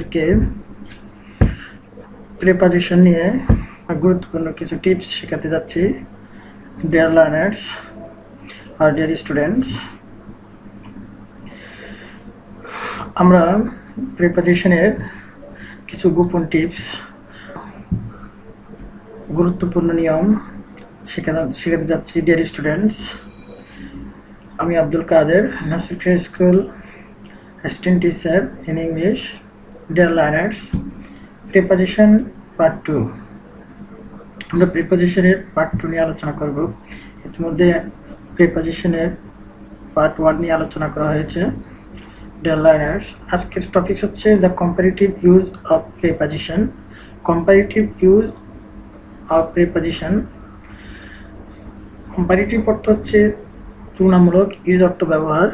আপনাদেরকে প্রিপজিশন নিয়ে গুরুত্বপূর্ণ কিছু টিপস শেখাতে যাচ্ছি। ডিয়ার লার্নার্স আর ডিয়ার স্টুডেন্টস, আমরা প্রিপজিশনের কিছু গোপন টিপস, গুরুত্বপূর্ণ নিয়ম শেখাতে যাচ্ছি। ডিয়ার স্টুডেন্টস, আমি Abdul Kader, Nasir school assistant teacher in English. Dear learners, preposition part 2। আমরা প্রিপজিশনের পার্ট 2 নিয়ে আলোচনা করব। ইতিমধ্যে প্রিপজিশনের পার্ট 1 নিয়ে আলোচনা করা হয়েছে। ডিয়ার লার্নার্স, আজকের টপিক হচ্ছে the comparative use of preposition. Comparative use of preposition. Comparative অর্থ হচ্ছে তুলনামূলক, ইউজ অর্থ ব্যবহার,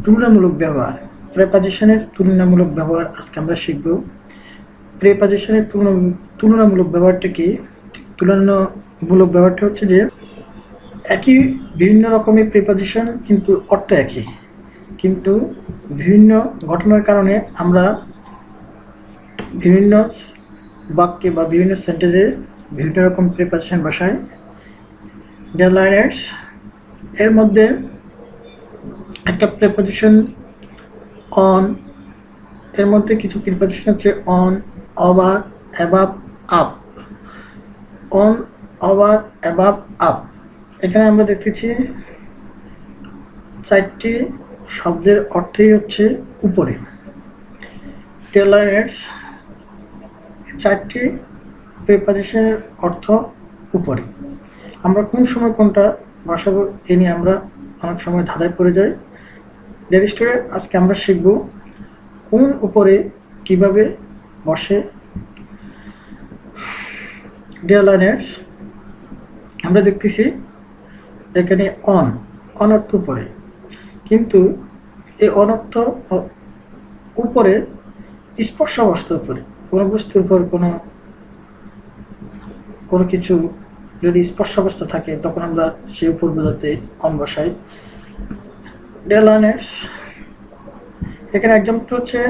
তুলনামূলক ব্যবহার। প্রিপজিশনের তুলনামূলক ব্যবহার আজকে আমরা শিখব। প্রিপজিশনের তুলনামূলক ব্যবহারটা কি? তুলনামূলক ব্যবহারটা হচ্ছে যে একই বিভিন্ন রকমের প্রিপজিশন কিন্তু অর্থ একই, কিন্তু বিভিন্ন ঘটনার কারণে আমরা বিভিন্ন বাক্যে বা বিভিন্ন সেন্টেন্সে বিভিন্ন রকম প্রিপজিশন বসাই। ডিয়ার লার্নার্স, এর মধ্যে একটা প্রিপজিশন অন, এর মধ্যে কিছু প্রিপজিশন হচ্ছে on, over, above, up. On, over, above, up. এখানে আমরা দেখতেছি 4টি শব্দের অর্থই হচ্ছে উপরে। ডিয়ার লার্নার্স, 4টি প্রিপজিশনের অর্থ উপরে। আমরা কোন সময় কোনটা বসাবো এ নিয়ে আমরা অনেক সময় ধাঁধায় পড়ে যাই। ডিয়ার স্টুডেন্ট, আজকে আমরা শিখব কোন উপরে কিভাবে বসে। ডিয়ার লার্নার্স, আমরা দেখতেছি এখানে অন অর্থ উপরে, কিন্তু এই অনর্থ উপরে স্পর্শ বস্তুর উপরে, কোনো বস্তুর উপর কোনো কিছু যদি স্পর্শ অবস্থা থাকে তখন আমরা সেই উপর বোঝাতে অন বসাই। ডিয়ার লার্নার্স, এখানে এক্সাম্পল হচ্ছে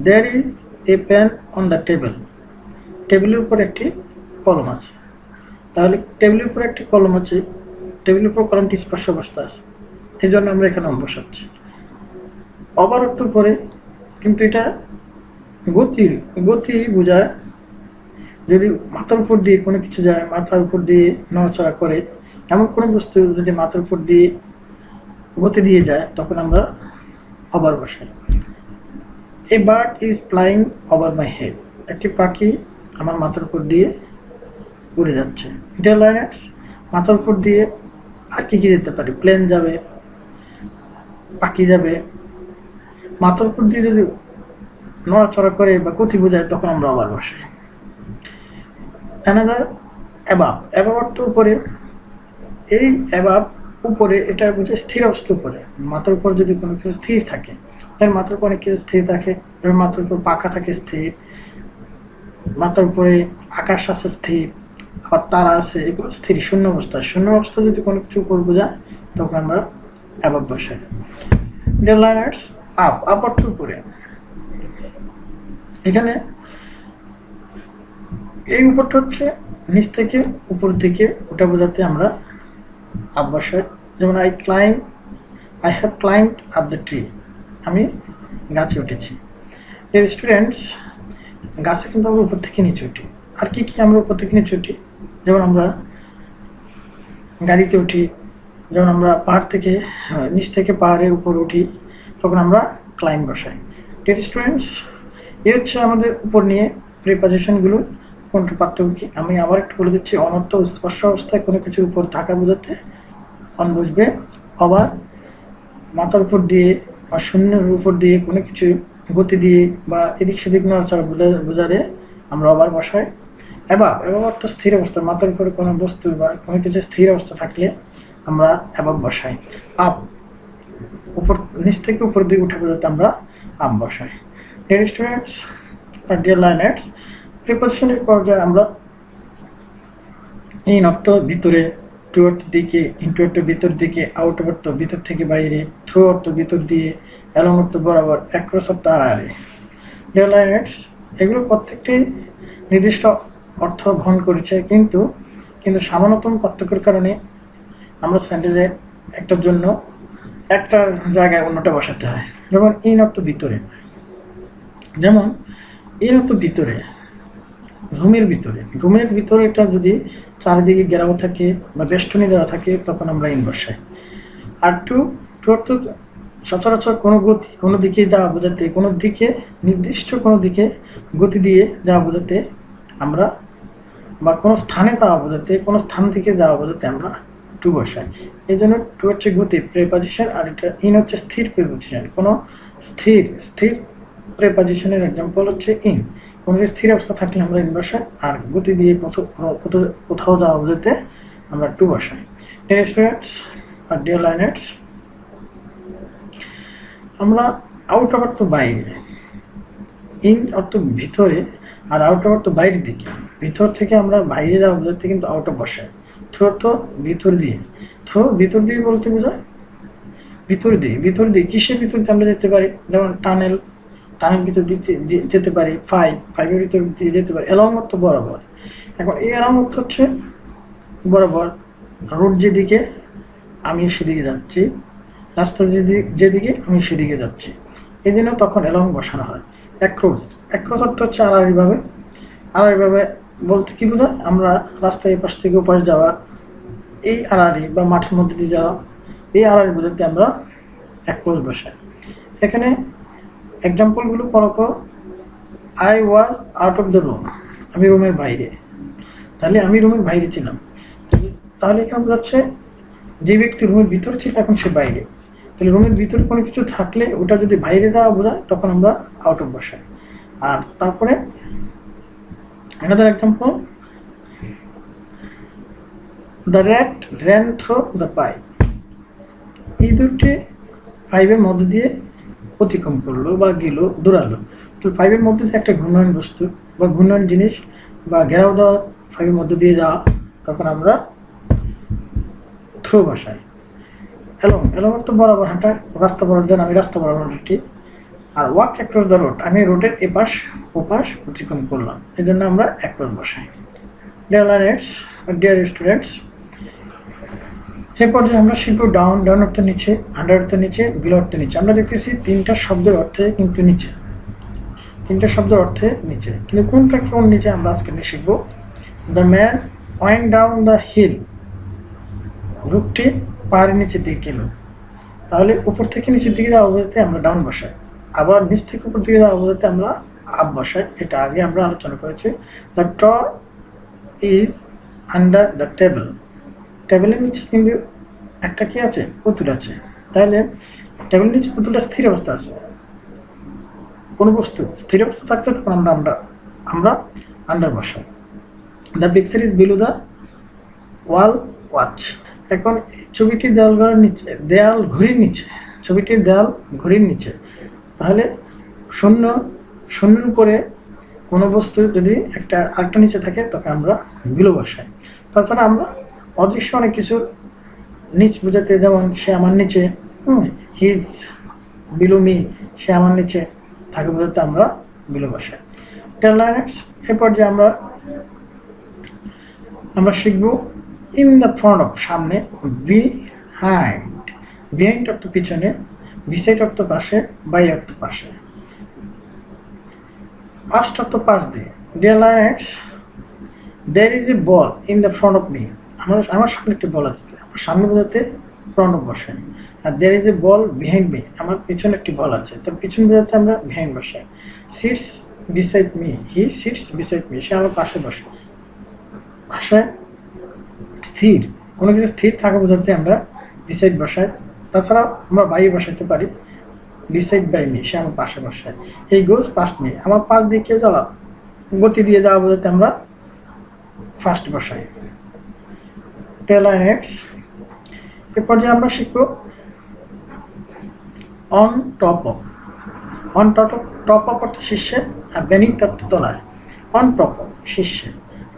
there is a pen on the table. টেবিলের উপর একটি কলম আছে। তাহলে টেবিলের উপর একটি কলম আছে, টেবিলের উপর কলমটি স্পর্শ অবস্থা আছে, এই জন্য আমরা এখানে অন বসাচ্ছি। ওভার অর্থ উপরে, কিন্তু এটা গতি বোঝায়। যদি মাথার উপর দিয়ে কোনো কিছু যায়, মাথার উপর দিয়ে নড়াচড়া করে, এমন কোনো বস্তু যদি মাথার উপর দিয়ে গতি দিয়ে যায় তখন আমরা ওভার বসাই। A bird is flying over my head. একটি পাখি আমার মাথার উপর দিয়ে উড়ে যাচ্ছে। ডিয়ার লার্নার্স, মাথার উপর দিয়ে আর কি যেতে পারে? প্লেন যাবে, পাখি যাবে। মাথার উপর দিয়ে যদি নড়াচড়া করে বা গতি বোঝায় তখন আমরা ওভার বসাই। Another above. অ্যাবাভ অর্থ উপরে। এই অ্যাবাভ উপরে, এটা বুঝে স্থির অবস্থা উপরে। মাথার উপর যদি কোনো কিছু স্থির থাকে, তার মাথার উপর অনেক কিছু স্থির থাকে, মাথার উপর পাখা থাকে স্থির, মাথার উপরে আকাশ আছে স্থির, আবার তারা আছে, এগুলো স্থির। শূন্য অবস্থা যদি কোনো কিছু উপর বোঝায় তখন আমরা অ্যাবাভ বসাই। ডিয়ার লার্নার্স, আপ অর্থ উপরে। এখানে এই উপরটা হচ্ছে নিচ থেকে উপর দিকে, ওটা বোঝাতে আমরা আপ বসাই। যেমন I have climbed up the tree. আমি গাছে উঠেছি। ডিয়ার স্টুডেন্টস, গাছে কিন্তু আমরা উপর থেকে নিচে উঠি। আর কি আমরা উপর থেকে নিচে উঠি? যেমন আমরা গাড়িতে উঠি, যেমন আমরা পাহাড় থেকে নিচ থেকে পাহাড়ের উপর উঠি, তখন আমরা ক্লাইম্ব বসাই। ডিয়ার স্টুডেন্টস, এই হচ্ছে আমাদের উপর নিয়ে প্রিপজিশনগুলো। কোনটা পার্থক্য কি আমি আবার একটু বলে দিচ্ছি। অনর্থ স্পর্শ অবস্থায় কোনো কিছুর উপর থাকা বোঝাতে অন বসবে। আবার মাথার উপর দিয়ে বা শূন্যের উপর দিয়ে কোনো কিছু গতি দিয়ে বা এদিক সেদিক নড়াচড়া বোঝালে আমরা আবার বসাই। অ্যাবাভ অর্থ স্থির অবস্থা। মাথার উপরে কোনো বস্তু বা কোনো কিছু স্থির অবস্থা থাকলে আমরা অ্যাবাভ বসাই। আপ উপর, নিচ থেকে উপর দিকে উঠে বোঝাতে আমরা আপ বসাই। Dear students are dear learners, প্রিপজিশনের পর্যায়ে আমরা ইন অর্থ ভিতরে, টু অর্থ দিকে, ইনটু অর্থ ভিতর দিকে, আউট অর্থ ভিতর থেকে বাইরে, থ্রু অর্থ ভিতর দিয়ে, অ্যালং অর্থ বরাবর, অ্যাক্রস অর্থ আড়াআড়ি। ডেলাইনেটস, এগুলো প্রত্যেকটি নির্দিষ্ট অর্থ বহন করেছে, কিন্তু সামান্যতম পার্থক্যের কারণে আমরা সেন্টেন্সে একটার জন্য একটার জায়গায় অন্যটা বসাতে হয়। যেমন ইন অর্থ ভিতরে, যেমন ইন অর্থ ভিতরে, রুমের ভিতরে এটা যদি চারিদিকে ঘেরাও থাকে বা বেষ্টনী দেওয়া থাকে তখন আমরা ইন বসাই। আর টু অর্থ সচরাচর কোনো দিকে যাওয়া বোঝাতে, কোনো দিকে নির্দিষ্ট কোনো দিকে গতি দিয়ে যাওয়া বোঝাতে আমরা, বা কোনো স্থানে যাওয়া বোঝাতে, কোনো স্থান থেকে যাওয়া বোঝাতে আমরা টু বসাই। এই জন্য টু হচ্ছে গতি প্রেপজিশন, আর এটা ইন হচ্ছে স্থির প্রেপজিশন। কোনো স্থির প্রেপজিশনের এক্সাম্পল হচ্ছে ইন। কোনো স্থির অবস্থা থাকলে আমরা ইন বসাই, আর গতি দিয়ে কোথাও যাওয়া বোঝাতে আমরা টু বসাই। Dear students are dear learners, আমরা আউট অফ অর্থ বাইরে, ইন অর্থ ভিতরে, আর আউট অফ অর্থ বাইরের দিকে। ভিতর থেকে আমরা বাইরে যাওয়া বোঝাতে কিন্তু আউট অফ বসাই। থ্রু অর্থ ভিতর দিয়ে, ভিতর দিয়ে বলতে বোঝায় ভিতর দিয়ে কিসের ভিতর দিয়ে আমরা যেতে পারি, যেমন টানেল ভিতর দিতে যেতে পারি, ফাইভের ভিতর দিয়ে যেতে পারি। এলং অর্থ বরাবর। এখন এই এলং অর্থ হচ্ছে বরাবর, রোড যেদিকে আমি সেদিকে যাচ্ছি, রাস্তা যেদিকে আমি সেদিকে যাচ্ছি, এই জন্য তখন এলং বসানো হয়। অ্যাক্রস অর্থ হচ্ছে আড়াআড়িভাবে বলতে কি বোঝায়, আমরা রাস্তায় এপাশ থেকে ওপাশ যাওয়া, এই আড়াআড়ি বা মাঠের মধ্যে দিয়ে যাওয়া, এই আড়াআড়ি বোঝাতে আমরা অ্যাক্রস বসাই। এখানে এক্সাম্পলগুলো পড়ো। I was out of the room, আমি রুমের বাইরে। তাহলে আমি রুমের বাইরে ছিলাম, তাহলে এখানে বোঝাচ্ছে যে ব্যক্তি রুমের ভিতরে ছিল এখন সে বাইরে। তাহলে রুমের ভিতরে কোনো কিছু থাকলে ওটা যদি বাইরে যাওয়া বোঝায় তখন আমরা আউট অফ বসাই। আর তারপরে another example, the rat ran through the pipe, এই দুটি পাইপের মধ্যে দিয়ে অতিক্রম করলো বা গেল, দৌড়ালো। তো পাইপের মধ্যে দিয়ে একটা ঘূর্ণয়ন বস্তু বা ঘূর্ণয়ন জিনিস বা ঘেরাও দেওয়া পাইপের মধ্যে দিয়ে যাওয়া, তখন আমরা থ্রো বসাই। এলং তো বরাবর হাঁটা, রাস্তা বরাবর, আমি রাস্তা বরাবর হাঁটি। আর ওয়াক অ্যাক্রস দ্য রোড, আমি রোডের এপাশ ওপাশ অতিক্রম করলাম, এই জন্য আমরা অ্যাক্রস বসাই। ডিয়ার লার্নার্স, ডিয়ার স্টুডেন্টস, এই পর্যায়ে আমরা শিখব ডাউন অর্থ নিচে, আন্ডার অর্থ নিচে, বিলো অর্থ নিচে। আমরা দেখতেছি তিনটা শব্দের অর্থে কিন্তু নিচে, কিন্তু কোনটা কোন নিচে আমরা আজকে শিখবো। The man went down the hill, লোকটি পাহাড়ের নিচের দিকে গেল। তাহলে উপর থেকে নিচের দিকে যাওয়া বোঝাতে আমরা ডাউন বসাই, আবার নিচ থেকে উপর দিকে যাওয়া বোঝাতে আমরা আপ বসাই। এটা আগে আমরা আলোচনা করেছি। The top is under the table, টেবিলের নিচে কিন্তু একটা কি আছে, পুতুল আছে। তাহলে টেবিলের নিচে পুতুলটা স্থির অবস্থা আছে। কোনো বস্তু স্থির অবস্থা থাকলে তখন আমরা আন্ডার বসাই। The picture is below the wall watch, এখন ছবিটি দেয়াল ঘড়ির নিচে, ঘড়ির নিচে। তাহলে শূন্যের উপরে কোনো বস্তু যদি আরেকটা নিচে থাকে তখন আমরা বিলো বসাই। তাছাড়া আমরা অদৃশ্য অনেক কিছু নিচ বোঝাতে, যেমন সে আমার নিচে, হিজ বিলো মি, সে আমার নিচে থাকে বোঝাতে আমরা বিলো বসাই। ডিয়ার লার্নার্স, এরপর যে আমরা শিখব ইন দ্য ফ্রন্ট অফ, সামনে, বিহাইন্ড অর্থ পিছনে, বিসাইড অর্থ পাশে, বাই অর্থ পাশে, পাস্ট অর্থ পাশ দিয়ে। Dear learners, there is a ball in the front of me, আমার সামনে একটি বল আছে, সামনে বোঝাতে ফ্রন্ট অফ বসাই। আর there is a ball behind me, আমার পিছনে একটি বল আছে, তার পিছনে বোঝাতে আমরা বিহাইন্ড বসাই। Sits beside me, he sits beside me, সে আমার পাশে বসে। ভাষায় স্থির, কোনো কিছু স্থির থাকা বোঝাতে আমরা বিসাইড বসাই। তাছাড়া আমরা বাই বসাইতে পারি, বিসাইড বাই মি, সে আমার পাশে বসায়। এই গোজ পাস্ট মি, আমার পাশ দিয়ে কেউ যাওয়া, গতি দিয়ে যাওয়া বোঝাতে আমরা ফার্স্ট বসাই। লার্নার্স, এরপর যে আমরা শিখব on top of. Top of অর্থ শীর্ষে, আর বেনিথ অর্থ তলায়। অন টপ অফ শীর্ষে,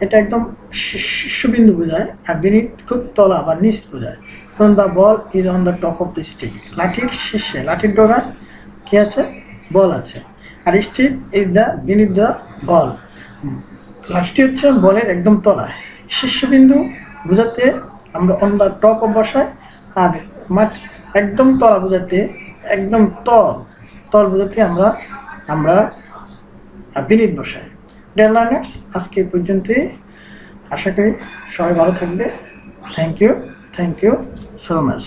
এটা একদম শীর্ষবিন্দু বোঝায়, আর বেনিথ খুব তলা বা নিচ বোঝায়। কারণ the ball is on the top of the stick, লাঠির শীর্ষে, লাঠির ডগায় কি আছে, বল আছে। আর stick is the beneath the ball. লাস্টটি হচ্ছে বলের একদম তলায়, শীর্ষবিন্দু বোঝাতে আমরা অন দ্য টপ অফ বসাই, আর মাঠ একদম তলা বোঝাতে একদম তল বোঝাতে আমরা বিনিথ বসাই। ডিয়ার লার্নার্স, আজকে এই পর্যন্তই। আশা করি সবাই ভালো থাকবে। Thank you so much.